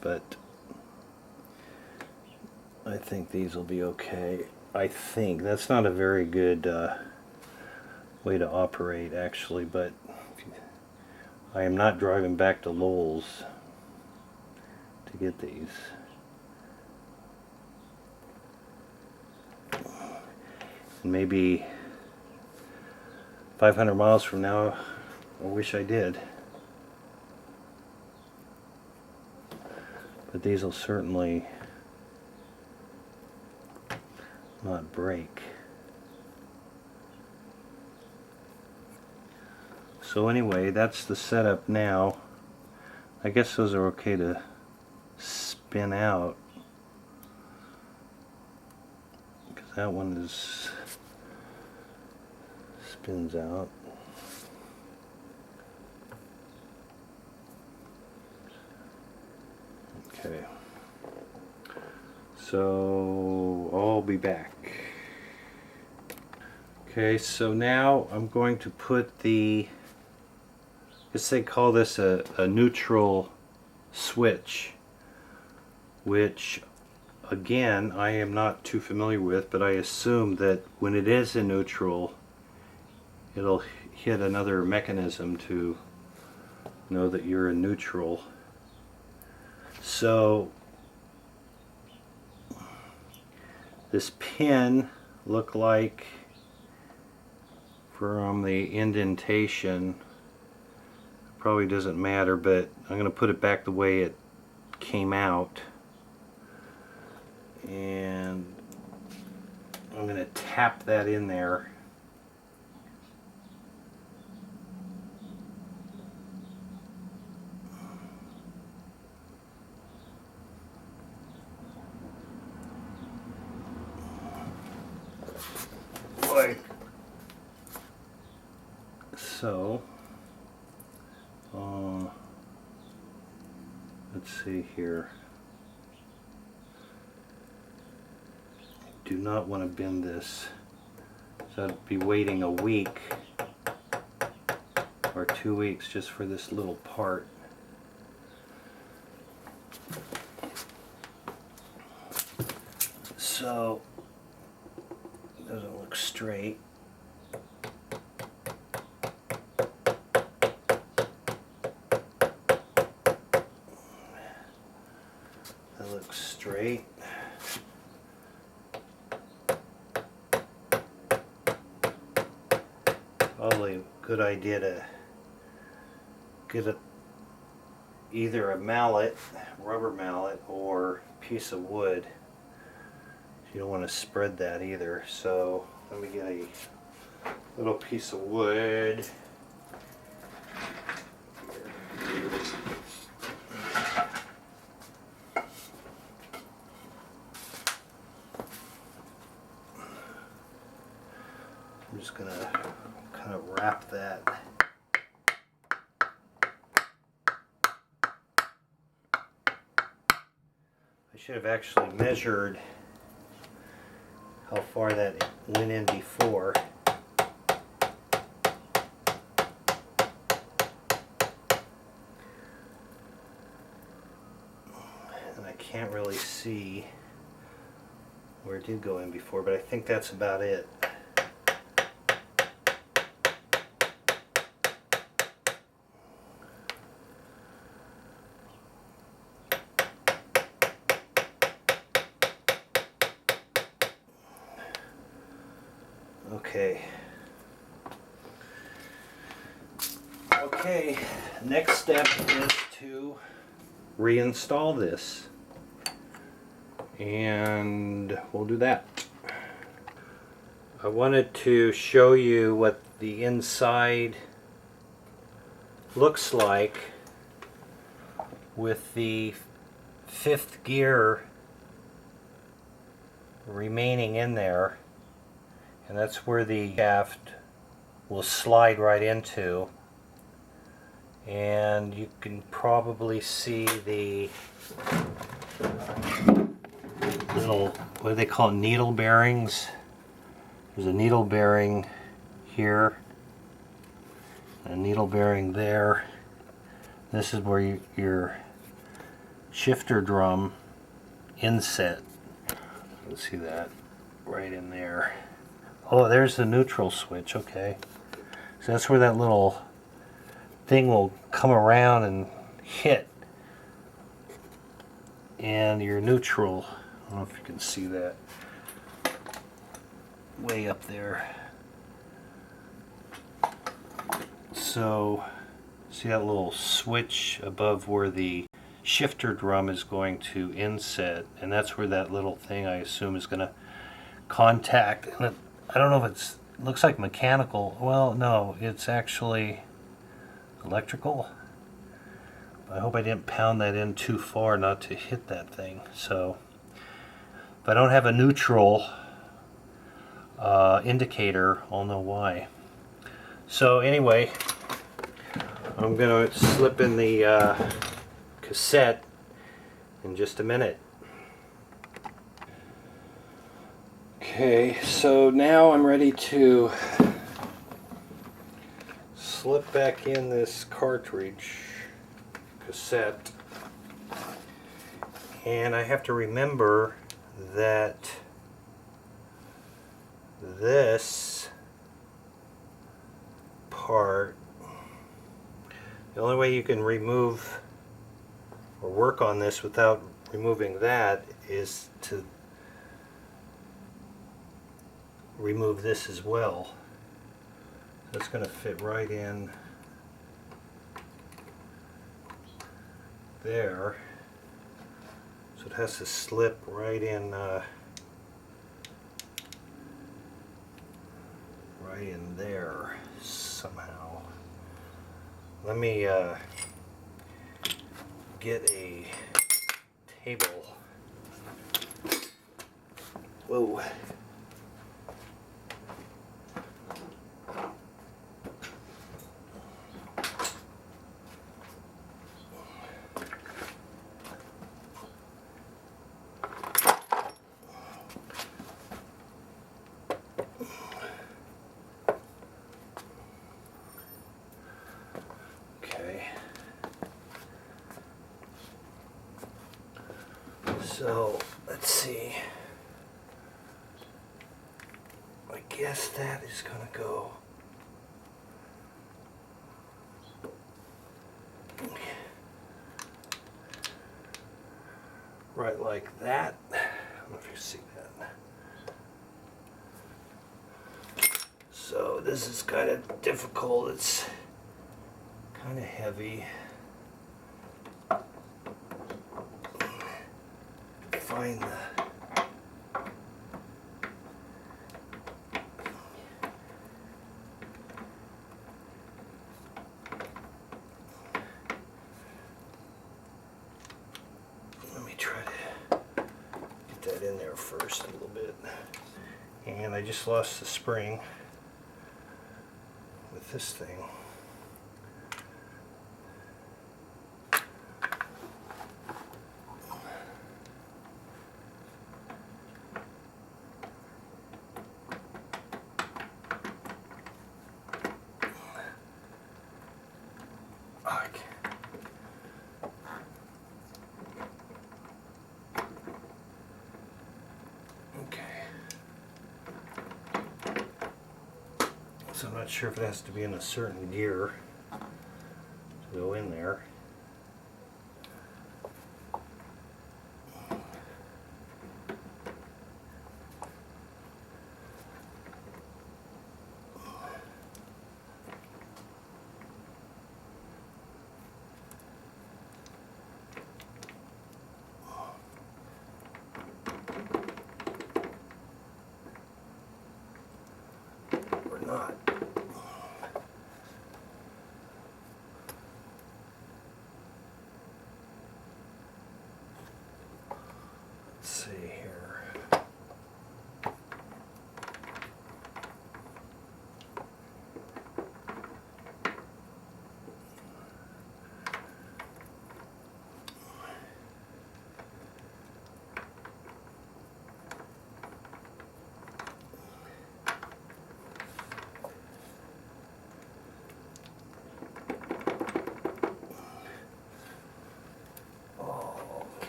but I think these will be okay. I think that's not a very good way to operate actually, but I am not driving back to Lowell's to get these. And maybe 500 miles from now, I wish I did. But these will certainly not break. So anyway, that's the setup now. I guess those are okay to spin out, because that one spins out. Okay, so I'll be back. Okay, so now I'm going to put the, I guess they call this a neutral switch, which again I am not too familiar with, but I assume that when it is in neutral it'll hit another mechanism to know that you're in neutral. So this pin looked like, from the indentation, probably doesn't matter, but I'm going to put it back the way it came out, and I'm going to tap that in there. Like so. Let's see here. I do not want to bend this, so I'd be waiting a week or 2 weeks just for this little part. So it doesn't look straight. That looks straight. Probably a good idea to get either a mallet, rubber mallet, or piece of wood. You don't want to spread that either. So let me get a little piece of wood. I'm just going to kind of wrap that. I should have actually measured how far that went in before. And I can't really see where it did go in before, but I think that's about it. Okay, next step is to reinstall this, and we'll do that. I wanted to show you what the inside looks like with the fifth gear remaining in there, and that's where the shaft will slide right into. And you can probably see the little, what do they call it, needle bearings. There's a needle bearing here, a needle bearing there. This is where your shifter drum inset. You can see that right in there. Oh, there's the neutral switch. Okay, so that's where that little thing will come around and hit, and your neutral, I don't know if you can see that way up there. So see that little switch above where the shifter drum is going to inset, and that's where that little thing, I assume, is going to contact. And I don't know if it looks like mechanical. Well, no, it's actually electrical. I hope I didn't pound that in too far not to hit that thing. So if I don't have a neutral indicator, I'll know why. So anyway, I'm going to slip in the cassette in just a minute. Okay, so now I'm ready to slip back in this cartridge cassette, and I have to remember that this part, the only way you can remove or work on this without removing that is to remove this as well. That's going to fit right in there, so it has to slip right in there somehow. Let me get a table. Whoa. So let's see. I guess that is going to go right like that. I don't know if you see that. So this is kind of difficult. It's kind of heavy. Find the let me try to get that in there first a little bit. And I just lost the spring with this thing. So I'm not sure if it has to be in a certain gear to go in there. Or not.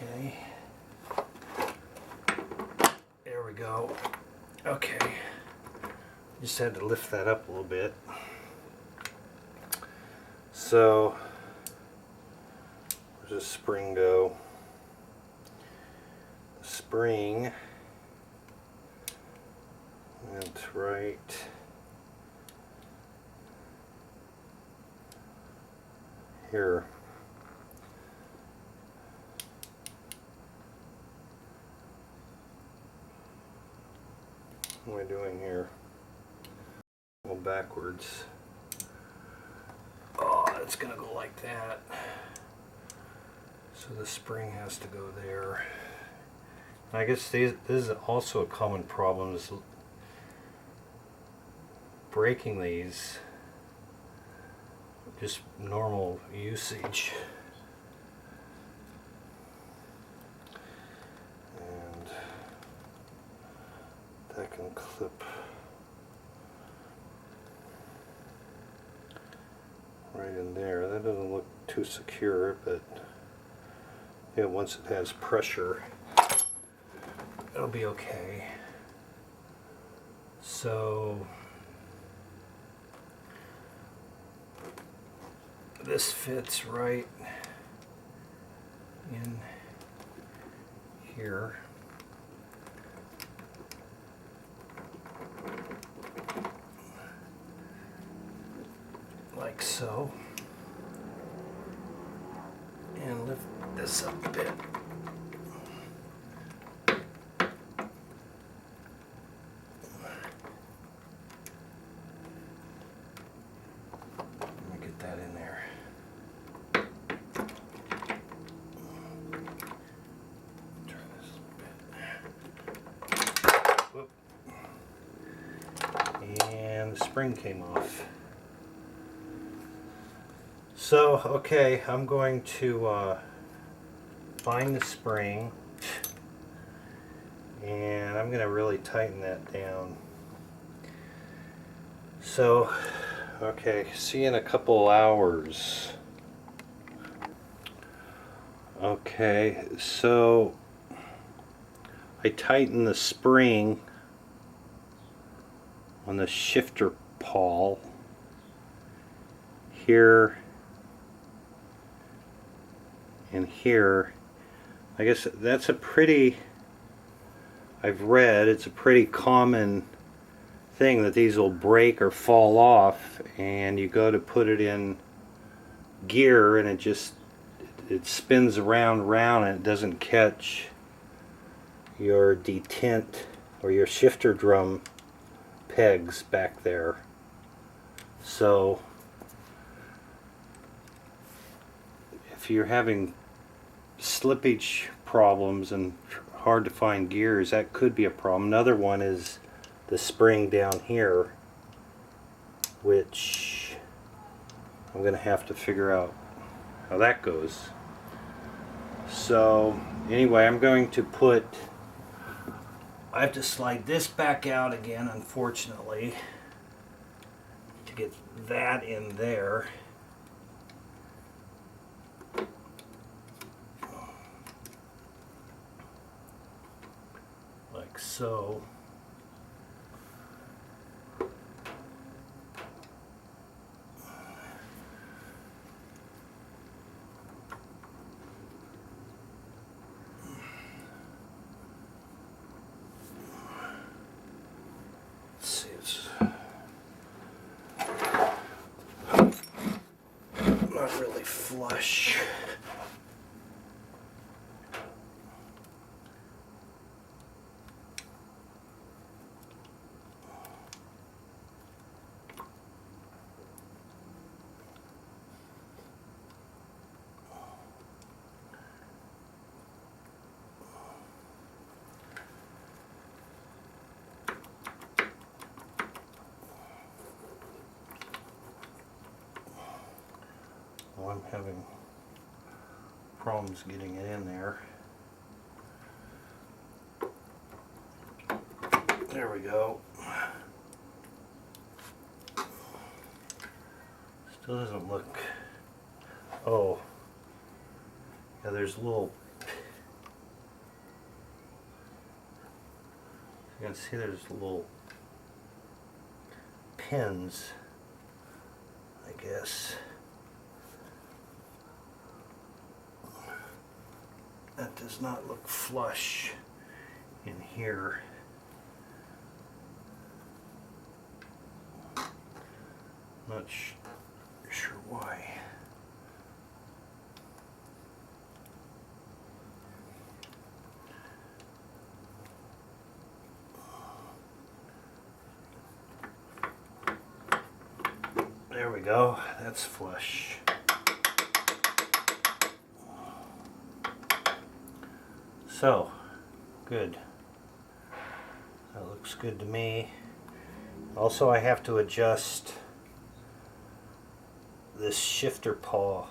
Okay. There we go. Okay. Just had to lift that up a little bit. So, where's the spring go? The spring went right here. What am I doing here? Go backwards. Oh, it's gonna go like that. So the spring has to go there. I guess this is also a common problem, is breaking these, just normal usage. And that can clip right in there. That doesn't look too secure, but yeah, once it has pressure, it'll be okay. So this fits right in here. Like so. And lift this up a bit. Let me get that in there. Try this a bit. Whoop. And the spring came off. So, okay, I'm going to find the spring, and I'm going to really tighten that down. So, okay, see you in a couple hours. Okay, so I tighten the spring on the shifter pawl here and here. I guess that's a pretty, I've read it's a pretty common thing that these will break or fall off, and you go to put it in gear and it spins around and it doesn't catch your detent or your shifter drum pegs back there. So if you're having slippage problems and hard to find gears, that could be a problem. Another one is the spring down here, which I'm going to have to figure out how that goes. So anyway, I'm going to put, I have to slide this back out again, unfortunately, to get that in there. Like so. Let's see, it's not really flush. Well, I'm having problems getting it in there. There we go. Still doesn't look. Oh, yeah, there's little You can see there's little pins, I guess. That does not look flush in here. Not sure why. There we go, that's flush. So, good. That looks good to me. Also, I have to adjust this shifter paw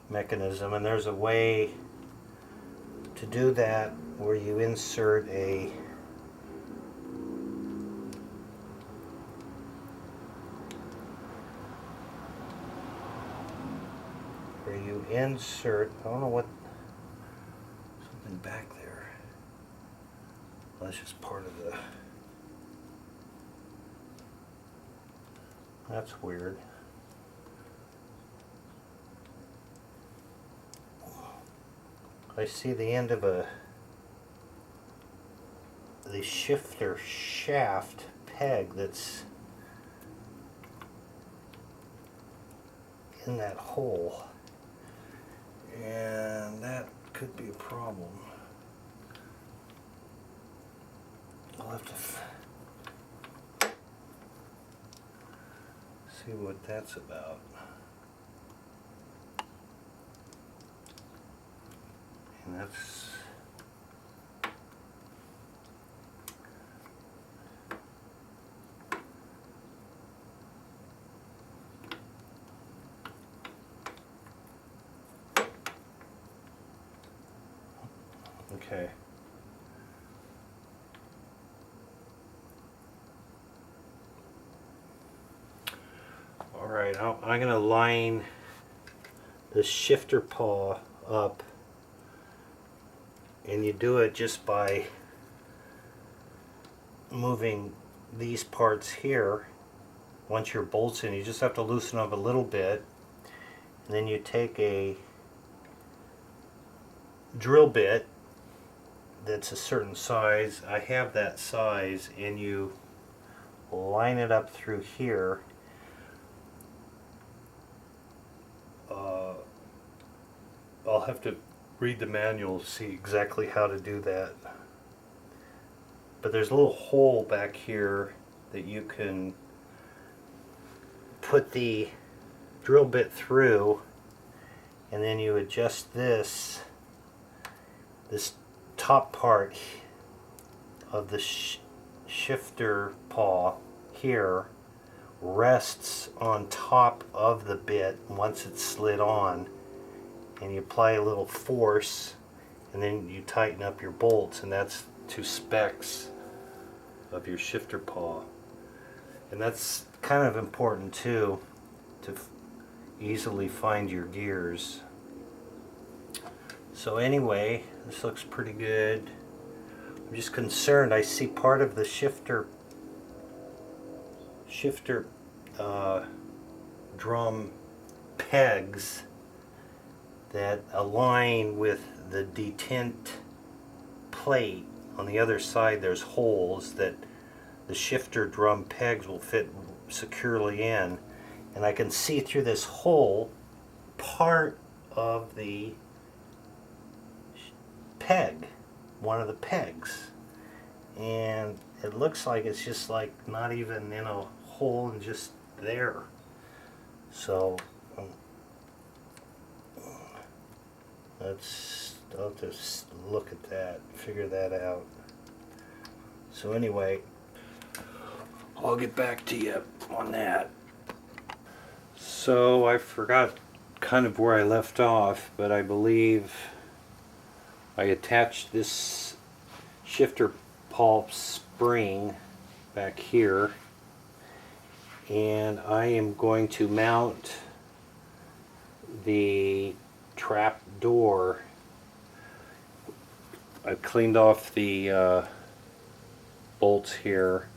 mechanism, and there's a way to do that where you insert a I don't know what, something back there. Well, that's just part of the, that's weird. I see the end of the shifter shaft peg that's in that hole, and that could be a problem. I'll have to see what that's about. And that's okay. All right, I'm going to line the shifter paw up, and you do it just by moving these parts here. Once your bolts in, you just have to loosen up a little bit, and then you take a drill bit that's a certain size. I have that size, and you line it up through here. I'll have to read the manual to see exactly how to do that. But there's a little hole back here that you can put the drill bit through, and then you adjust this top part of the shifter paw here rests on top of the bit once it's slid on, and you apply a little force, and then you tighten up your bolts, and that's to specs of your shifter paw. And that's kind of important too, to easily find your gears. So anyway, this looks pretty good. I'm just concerned, I see part of the shifter drum pegs that align with the detent plate. On the other side there's holes that the shifter drum pegs will fit securely in, and I can see through this hole part of the peg, one of the pegs, and it looks like it's just like not even in a hole and just there. So I'll just look at that, figure that out. So anyway, I'll get back to you on that. So I forgot kind of where I left off, but I believe I attached this shifter paw spring back here, and I am going to mount the trap door. I cleaned off the bolts here.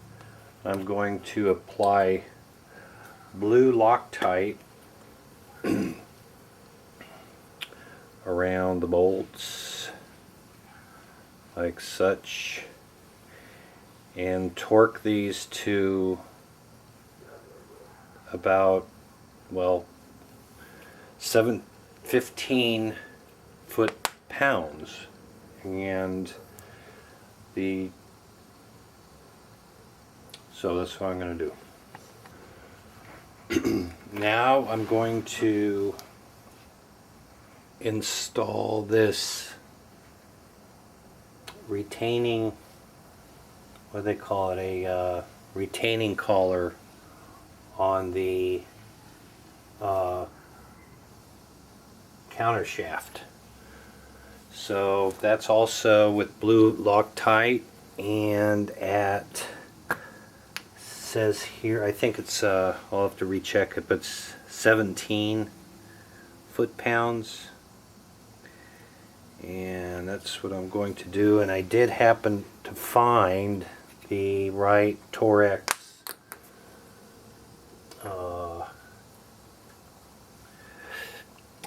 I'm going to apply blue Loctite around the bolts like such, and torque these to about, well, 715 foot-pounds. And so that's what I'm going to do. Now I'm going to install this retaining, what do they call it, a retaining collar on the counter shaft. So that's also with blue Loctite, and at, says here, I think it's I'll have to recheck it, but it's 17 foot-pounds, and that's what I'm going to do. And I did happen to find the right Torex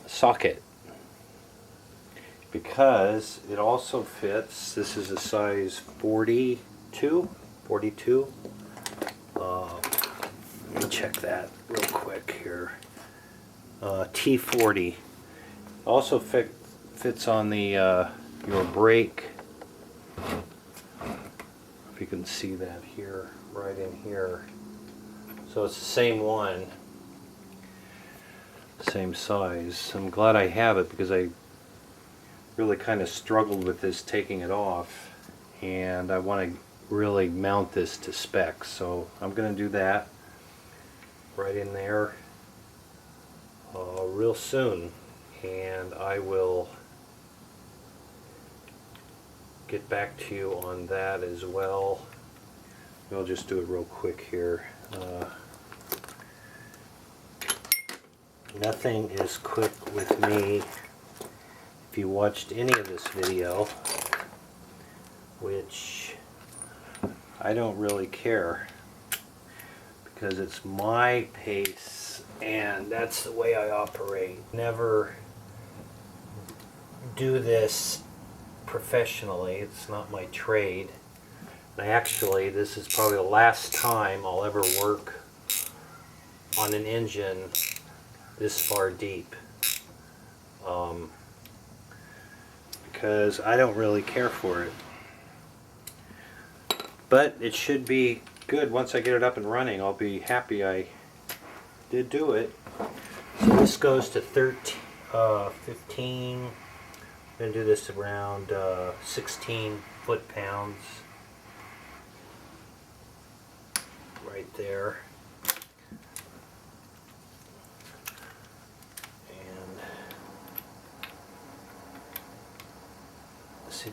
socket, because it also fits. This is a size 42. Let me check that real quick here. T40. Also fits on the your brake. If you can see that here, right in here. So it's the same one, same size. I'm glad I have it, because I really kind of struggled with this taking it off, and I want to really mount this to specs. So I'm going to do that right in there real soon, and I will get back to you on that as well. I'll just do it real quick here. Nothing is quick with me. If you watched any of this video, which I don't really care, because it's my pace and that's the way I operate. Never do this professionally. It's not my trade. And actually, this is probably the last time I'll ever work on an engine this far deep, because I don't really care for it. But it should be good. Once I get it up and running, I'll be happy I did do it. So this goes to 15. I'm going to do this around 16 foot-pounds. Right there. And see.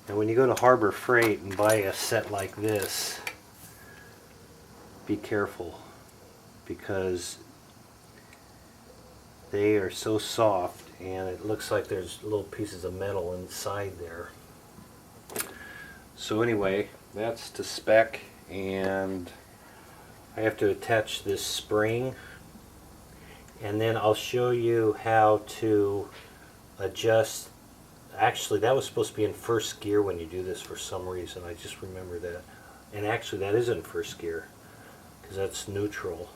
Now when you go to Harbor Freight and buy a set like this, be careful, because they are so soft, and it looks like there's little pieces of metal inside there. So anyway, that's to spec, and I have to attach this spring, and then I'll show you how to adjust. Actually, that was supposed to be in first gear when you do this for some reason. I just remember that. And actually, that is in first gear, because that's neutral.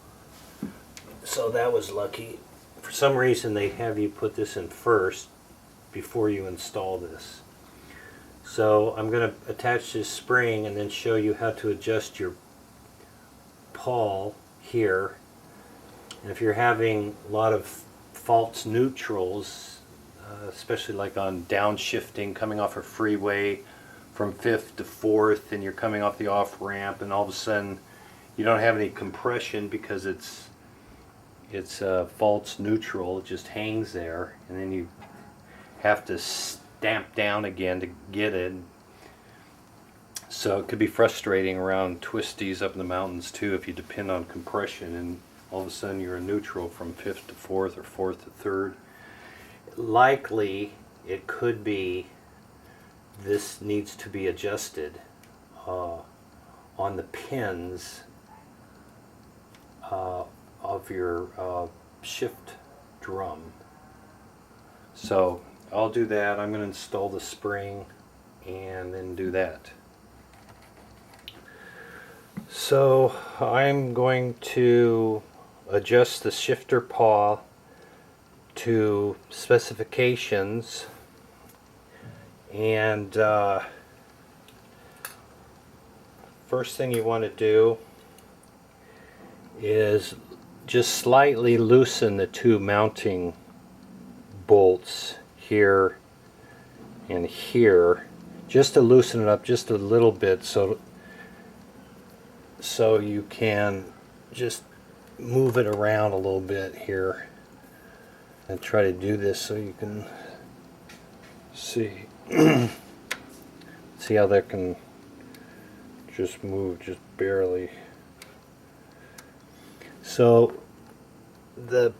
So that was lucky. For some reason, they have you put this in first before you install this. So I'm going to attach this spring and then show you how to adjust your pawl here. And if you're having a lot of false neutrals, especially like on downshifting, coming off a freeway from 5th to 4th, and you're coming off the off ramp, and all of a sudden you don't have any compression because it's false neutral. It just hangs there, and then you have to stamp down again to get it. So it could be frustrating around twisties up in the mountains too, if you depend on compression and all of a sudden you're in neutral from 5th to 4th or 4th to 3rd. Likely it could be this needs to be adjusted. on the pins of your shift drum. So I'll do that. I'm going to install the spring and then do that. So I'm going to adjust the shifter paw to specifications, and first thing you want to do is just slightly loosen the two mounting bolts here and here, just to loosen it up just a little bit, so you can just move it around a little bit here. And try to do this so you can see see how that can just move just barely. So the